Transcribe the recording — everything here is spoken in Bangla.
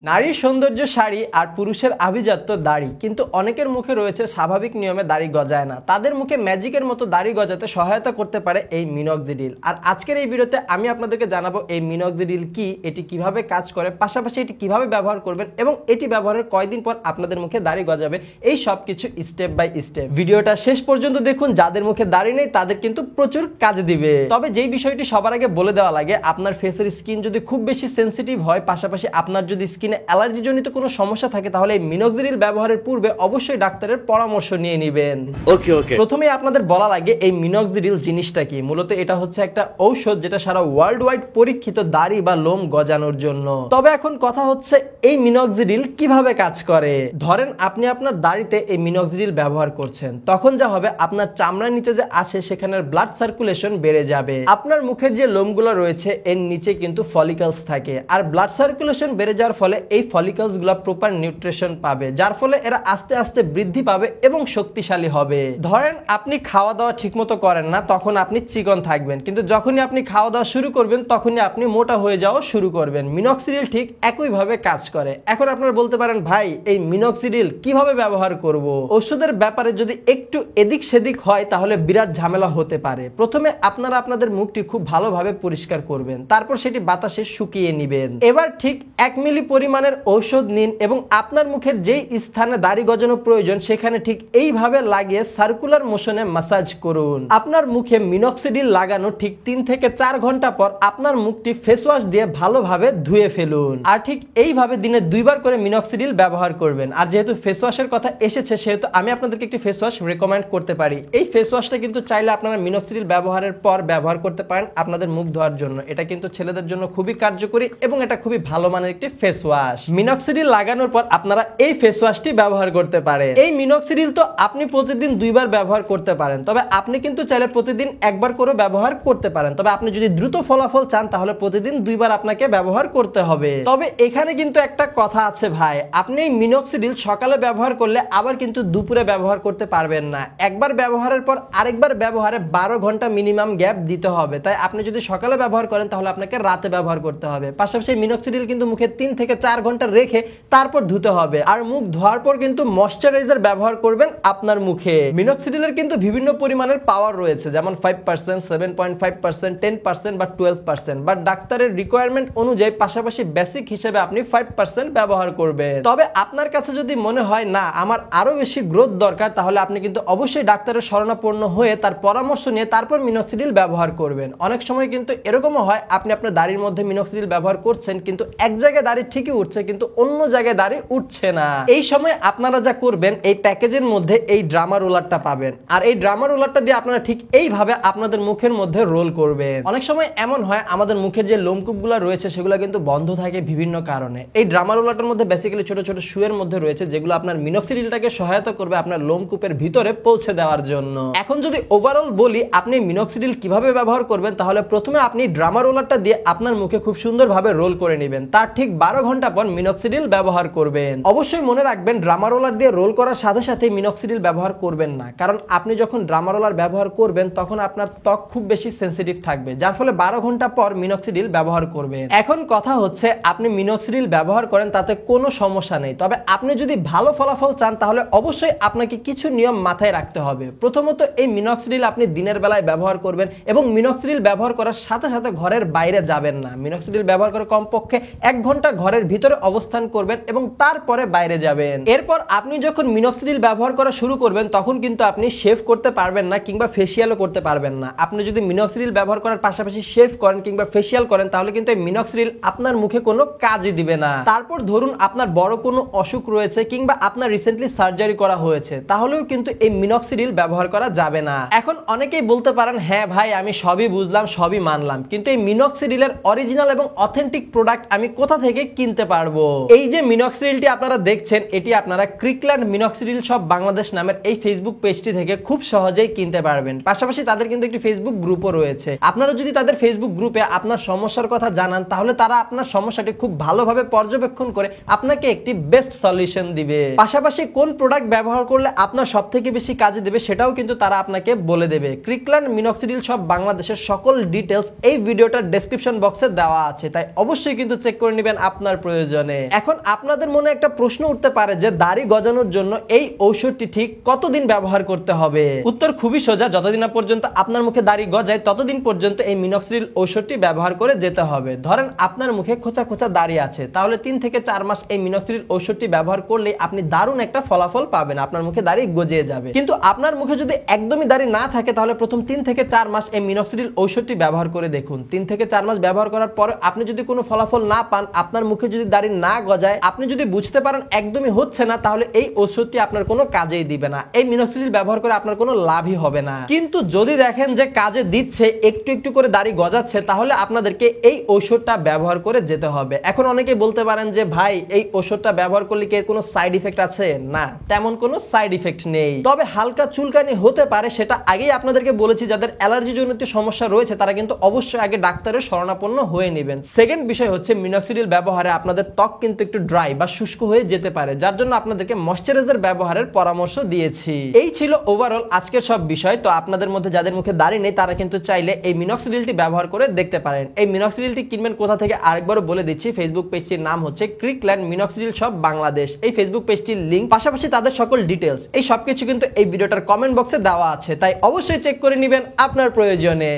নারীর সৌন্দর্য শাড়ি আর পুরুষের আভিজাত্য দাড়ি, কিন্তু অনেকের মুখে রয়েছে স্বাভাবিক নিয়মে দাড়ি গজায় না। তাদের মুখে ম্যাজিকের মতো দাড়ি গজাতে সহায়তা করতে পারে এই মিনক্সিডিল। আর আজকের এই ভিডিওতে আমি আপনাদেরকে জানাবো এই মিনক্সিডিল কি, এটি কিভাবে কাজ করে, পাশাপাশি এটি কিভাবে ব্যবহার করবেন এবং এটি ব্যবহারের কয়দিন পর আপনাদের মুখে দাড়ি গজাবে, এই সব কিছু স্টেপ বাই স্টেপ। ভিডিওটা শেষ পর্যন্ত দেখুন। যাদের মুখে দাড়ি নেই তাদের কিন্তু প্রচুর কাজে দিবে। তবে যেই বিষয়টি সবার আগে বলে দেওয়া লাগে, আপনার ফেসের স্কিন যদি খুব বেশি সেন্সিটিভ হয়, পাশাপাশি আপনার যদি স্কিন অ্যালার্জি জনিত কোনো সমস্যা থাকে, তাহলে এই মিনক্সিডিল ব্যবহারের পূর্বে অবশ্যই ডাক্তারের পরামর্শ নিয়ে নেবেন। ওকে। প্রথমে আপনাদের বলা লাগে এই মিনক্সিডিল জিনিসটা কি। মূলত এটা হচ্ছে একটা ঔষধ যেটা সারা ওয়ার্ল্ড ওয়াইড পরীক্ষিত দাড়ি বা লোম গজানোর জন্য। তবে এখন কথা হচ্ছে এই মিনক্সিডিল কিভাবে কাজ করে। ধরেন আপনি আপনার দাড়িতে এই মিনক্সিডিল ব্যবহার করছেন, তখন যা হবে আপনার চামড়ার নিচে যে আছে সেখানের ব্লাড সার্কুলেশন বেড়ে যাবে। আপনার মুখের যে লোমগুলো রয়েছে এর নিচে কিন্তু ফলিকলস থাকে, আর ব্লাড সার্কুলেশন বেড়ে যাওয়ার ফলে এই ফলিকলস গুলা প্রপার নিউট্রিশন পাবে, যার ফলে এরা আস্তে আস্তে বৃদ্ধি পাবে এবং শক্তিশালী হবে। ধরেন আপনি খাওয়া দাওয়া ঠিকমতো করেন না, তখন আপনি চিকন থাকবেন, কিন্তু যখনই আপনি খাওয়া দাওয়া শুরু করবেন তখনই আপনি মোটা হয়ে যাওয়া শুরু করবেন। মিনক্সিডিল ঠিক একইভাবে কাজ করে। এখন আপনারা বলতে পারেন, ভাই এই মিনক্সিডিল কিভাবে ব্যবহার করব? ওষুধের ব্যাপারে যদি একটু এদিক সেদিক হয় তাহলে বিরাট ঝামেলা হতে পারে। প্রথমে আপনারা আপনাদের মুখটি খুব ভালোভাবে পরিষ্কার করবেন, তারপর সেটি বাতাসে শুকিয়ে নেবেন। এবার ঠিক 1 মিলি পরিমাণের ঔষধ নিন এবং আপনার মুখের যেই স্থানে দাড়ি গজানো প্রয়োজন সেখানে ঠিক এইভাবে লাগিয়ে সার্কুলার মোশনে ম্যাসাজ করুন। আপনার মুখে মিনক্সিডিল লাগানো ঠিক 3 থেকে 4 ঘন্টা পর আপনার মুখটি ফেস ওয়াশ দিয়ে ভালোভাবে ধুয়ে ফেলুন। আর ঠিক এইভাবে দিনে 2 বার করে মিনক্সিডিল ব্যবহার করবেন। আর যেহেতু ফেস ওয়াশের কথা এসেছে, সেহেতু আমি আপনাদেরকে একটি ফেস ওয়াশ রেকমেন্ড করতে পারি। এই ফেস ওয়াশটা কিন্তু চাইলে আপনারা মিনক্সিডিল ব্যবহারের পর ব্যবহার করতে পারেন আপনাদের মুখ ধোয়ার জন্য। এটা কিন্তু ছেলেদের জন্য খুবই কার্যকরী এবং এটা খুবই ভালো মানের একটি ফেস ওয়াশ। মিনক্সিডিল লাগানোর পর আপনারা এই ফেস ওয়াশটি ব্যবহার করতে পারেন। এই মিনক্সিডিল তো আপনি প্রতিদিন 2 বার ব্যবহার করতে পারেন, তবে আপনি কিন্তু চাইলে প্রতিদিন 1 বার করে ব্যবহার করতে পারেন। তবে আপনি যদি দ্রুত ফলাফল চান তাহলে প্রতিদিন 2 বার আপনাকে ব্যবহার করতে হবে। তবে এখানে কিন্তু একটা কথা আছে ভাই, আপনি এই মিনক্সিডিল সকালে ব্যবহার করলে আবার কিন্তু দুপুরে ব্যবহার করতে পারবেন না। একবার ব্যবহারের পর আরেকবার ব্যবহারে 12 ঘন্টা মিনিমাম গ্যাপ দিতে হবে। তাই আপনি যদি সকালে ব্যবহার করেন তাহলে আপনাকে রাতে ব্যবহার করতে হবে। পাশাপাশি মিনক্সিডিল কিন্তু মুখে 3 থেকে 4 ঘন্টা রেখে তারপর ধুতে হবে। আর মুখ ধোয়ার পর কিন্তু ময়শ্চারাইজার ব্যবহার করবেন আপনার মুখে। মিনক্সিডিলের কিন্তু বিভিন্ন পরিমাণের পাওয়ার রয়েছে, যেমন 5%, 7.5%, 10% বা 12%, বা ডাক্তারের রিকোয়ারমেন্ট অনুযায়ী পাশাপাশি বেসিক হিসেবে আপনি 5% ব্যবহার করবেন। তবে আপনার কাছে যদি মনে হয় না আমার আরো বেশি গ্রোথ দরকার, তাহলে আপনি কিন্তু অবশ্যই ডাক্তারের শরণাপন্ন হয়ে তার পরামর্শ নিয়ে তারপর মিনক্সিডিল ব্যবহার করবেন। অনেক সময় কিন্তু এরকমও হয় আপনি আপনার দাড়ির মধ্যে মিনক্সিডিল ব্যবহার করছেন, কিন্তু এক জায়গায় দাড়ি ঠিকই উঠছে কিন্তু অন্য জায়গায় দাড়ি উঠছে না। এই সময় আপনারা যা করবেন, এই প্যাকেজের মধ্যে এই ড্রামা রোলারটা পাবেন, আর এই ড্রামা রোলারটা দিয়ে আপনারা ঠিক এইভাবে আপনাদের মুখের মধ্যে রোল করবেন। অনেক সময় এমন হয় আমাদের মুখের যে লোমকূপগুলো রয়েছে সেগুলো কিন্তু বন্ধ থাকে বিভিন্ন কারণে। এই ড্রামা রোলারটার মধ্যে বেসিক্যালি ছোট ছোট সুয়ের মধ্যে রয়েছে, যেগুলো আপনার মিনক্সিডিলটাকে সহায়তা করবে আপনার লোমকূপের ভিতরে পৌঁছে দেওয়ার জন্য। এখন যদি ওভারঅল বলি আপনি মিনক্সিডিল কিভাবে ব্যবহার করবেন, তাহলে প্রথমে আপনি ড্রামা রোলারটা দিয়ে আপনার মুখে খুব সুন্দরভাবে রোল করে নেবেন। তার ঠিক 12 ঘন্টা পর মিনক্সিডিল ব্যবহার করবেন। অবশ্যই মনে রাখবেন ড্রামা রোলার দিয়ে রোল করার সাথে সাথে মিনক্সিডিল ব্যবহার করবেন না, কারণ আপনি যখন ড্রামা রোলার ব্যবহার করবেন তখন আপনার ত্বক খুব বেশি সেন্সিটিভ থাকবে, যার ফলে 12 ঘন্টা পর মিনক্সিডিল ব্যবহার করবেন। এখন কথা হচ্ছে আপনি মিনক্সিডিল ব্যবহার করেন তাতে কোনো সমস্যা নেই, তবে আপনি যদি ভালো ফলাফল চান তাহলে অবশ্যই আপনাকে কিছু নিয়ম মাথায় রাখতে হবে। প্রথমত এই মিনক্সিডিল আপনি দিনের বেলায় ব্যবহার করবেন এবং মিনক্সিডিল ব্যবহার করার সাথে সাথে ঘরের বাইরে যাবেন না। মিনক্সিডিল ব্যবহার করে কমপক্ষে 1 ঘন্টা ঘরের ভিতরে অবস্থান করবেন এবং তারপরে বাইরে যাবেন। এরপর আপনি যখন মিনক্সিডিল ব্যবহার করা শুরু করবেন তখন কিন্তু আপনি শেভ করতে পারবেন না কিংবা ফেসিয়ালও করতে পারবেন না। আপনি যদি মিনক্সিডিল ব্যবহার করার পাশাপাশি শেভ করেন কিংবা ফেসিয়াল করেন তাহলে কিন্তু এই মিনক্সিডিল আপনার মুখে কোনো কাজই দিবে না। তারপর ধরুন আপনার বড় কোনো অসুখ রয়েছে কিংবা আপনার রিসেন্টলি সার্জারি করা হয়েছে, তাহলেও কিন্তু এই মিনক্সিডিল ব্যবহার করা যাবে না। এখন অনেকেই বলতে পারেন, হ্যাঁ ভাই আমি সবই বুঝলাম, সবই মানলাম, কিন্তু এই মিনক্সিডিলের অরিজিনাল এবং অথেন্টিক প্রোডাক্ট আমি কোথা থেকে কিনতে পারবো? এই যে মিনক্সিডিলটি আপনারা দেখছেন, এটি আপনারা ক্রিকল্যান্ড মিনক্সিডিল শপ বাংলাদেশ নামের এই ফেসবুক পেজটি থেকে খুব সহজেই কিনতে পারবেন। পাশাপাশি তাদের কিন্তু একটি ফেসবুক গ্রুপও রয়েছে। আপনারা যদি তাদের ফেসবুক গ্রুপে আপনার সমস্যার কথা জানান তাহলে তারা আপনার সমস্যাটি খুব ভালোভাবে পর্যবেক্ষণ করে আপনাকে একটি বেস্ট সলিউশন দিবে। পাশাপাশি কোন প্রোডাক্ট ব্যবহার করলে আপনার সবথেকে বেশি কাজে দেবে সেটাও কিন্তু তারা আপনাকে বলে দেবে। ক্রিকল্যান্ড মিনক্সিডিল শপ বাংলাদেশের সকল ডিটেইলস এই ভিডিওটার ডেসক্রিপশন বক্সে দেওয়া আছে, তাই অবশ্যই কিন্তু চেক করে নেবেন আপনার প্রয়োজনে। এখন আপনাদের মনে একটা প্রশ্ন উঠতে পারে যে দাড়ি গজানোর জন্য এই ঔষধটি ঠিক কতদিন ব্যবহার করতে হবে? উত্তর খুবই সোজা, যতদিন না পর্যন্ত আপনার মুখে দাড়ি গজায় ততদিন পর্যন্ত এই মিনক্সিডিল ঔষধটি ব্যবহার করে যেতে হবে। ধরেন আপনার মুখে খোঁচা খোঁচা দাড়ি আছে, তাহলে 3 থেকে 4 মাস এই মিনক্সিডিল ঔষধটি ব্যবহার করলে আপনি দারুণ একটা ফলাফল পাবেন, আপনার মুখে দাড়ি গজিয়ে যাবে। কিন্তু আপনার মুখে যদি একদমই দাড়ি না থাকে তাহলে প্রথম 3 থেকে 4 মাস এই মিনক্সিডিল ঔষধটি ব্যবহার করে দেখুন। 3 থেকে 4 মাস ব্যবহার করার পর আপনি যদি কোনো ফলাফল না পান, আপনার মুখে যদি দাড়ি না গজায়, আপনি যদি বুঝতে পারেন একদমই হচ্ছে না, তাহলে এই ওষুধটি আপনার কোনো কাজেই দিবে না। এই মিনক্সিডিল ব্যবহার করে আপনার কোনো লাভই হবে না। কিন্তু যদি দেখেন যে কাজে দিচ্ছে, একটু একটু করে দাড়ি গজাচ্ছে, তাহলে আপনাদেরকে এই ওষুধটা ব্যবহার করে যেতে হবে। এখন অনেকে বলতে পারেন যে ভাই এই ওষুধটা ব্যবহার করলে কি এর কোনো সাইড ইফেক্ট আছে? না, তেমন কোনো সাইড ইফেক্ট নেই, তবে হালকা চুলকানি হতে পারে। সেটা আগেই আপনাদেরকে বলেছি, যাদের অ্যালার্জি জনিত সমস্যা রয়েছে তারা কিন্তু অবশ্যই আগে ডাক্তারের শরণাপন্ন হয়ে নেবেন। সেকেন্ড বিষয় হচ্ছে মিনক্সিডিল ব্যবহারে আপনাদের ত্বক কিন্তু একটু ড্রাই বা শুষ্ক হয়ে যেতে পারে, যার জন্য আপনাদেরকে ময়শ্চারাইজার ব্যবহারের পরামর্শ দিয়েছি। এই ছিল ওভারঅল আজকের সব বিষয়। তো আপনাদের মধ্যে যাদের মুখে দাড়ি নেই তারা কিন্তু চাইলে এই মিনক্সিডিলটি ব্যবহার করে দেখতে পারেন। এই মিনক্সিডিলটি কিনবেন কোথা থেকে আরেকবারও বলে দিচ্ছি। ফেসবুক পেজটির নাম হচ্ছে ক্রিকল্যান্ড মিনক্সিডিল শপ বাংলাদেশ। এই ফেসবুক পেজটির লিংক, পাশাপাশি তাদের সকল ডিটেলস, এই সবকিছু কিন্তু এই ভিডিওটার কমেন্ট বক্সে দেওয়া আছে, তাই অবশ্যই চেক করে নেবেন আপনার প্রয়োজনে।